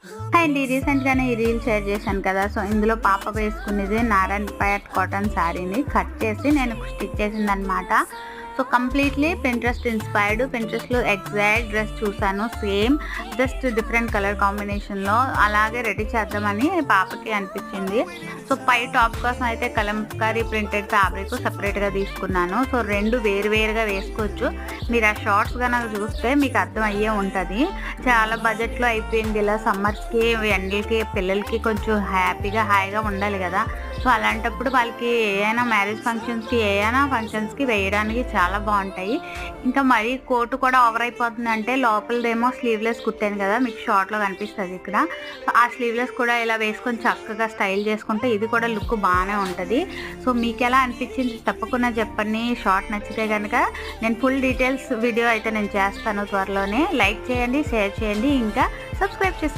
Hi అండి, రీసెంట్గానే ఈ రీల్ షేర్ చేశాను కదా. సో ఇందులో పాప వేసుకునేది నారాయణపేట్ కాటన్ శారీని కట్ చేసి నేను స్టిచ్ చేసిందనమాట. So completely Pinterest inspired. పింట్రెస్ట్లో ఎగ్జాక్ట్ డ్రెస్ చూసాను, సేమ్ జస్ట్ డిఫరెంట్ కలర్ కాంబినేషన్లో అలాగే రెడీ చేద్దామని పాపకి అనిపించింది. సో పై టాప్ కోసం అయితే కలంకారీ ప్రింటెడ్ ఫ్యాబ్రిక్ సపరేట్గా తీసుకున్నాను. సో రెండు వేరువేరుగా వేసుకోవచ్చు. మీరు ఆ షార్ట్స్ కనుక చూస్తే మీకు అర్థం అయ్యే ఉంటుంది. చాలా బడ్జెట్లో అయిపోయింది. ఇలా సమ్మర్స్కి ఎండలకి పిల్లలకి కొంచెం హాయిగా ఉండాలి కదా. సో అలాంటప్పుడు వాళ్ళకి ఏదైనా మ్యారేజ్ ఫంక్షన్స్కి ఏదైనా ఫంక్షన్స్కి వేయడానికి చాలా బాగుంటాయి. ఇంకా మరీ కోటు కూడా ఓవర్ అయిపోతుంది అంటే లోపలదేమో స్లీవ్లెస్ కుట్టాను కదా, మీకు షార్ట్లో కనిపిస్తుంది ఇక్కడ. సో ఆ స్లీవ్లెస్ కూడా ఇలా వేసుకొని చక్కగా స్టైల్ చేసుకుంటే ఇది కూడా లుక్ బాగానే ఉంటుంది. సో మీకు ఎలా అనిపించింది తప్పకుండా చెప్పండి. షార్ట్ నచ్చితే కనుక నేను ఫుల్ డీటెయిల్స్ వీడియో అయితే నేను చేస్తాను త్వరలోనే. లైక్ చేయండి, షేర్ చేయండి, ఇంకా సబ్స్క్రైబ్ చేసుకోండి.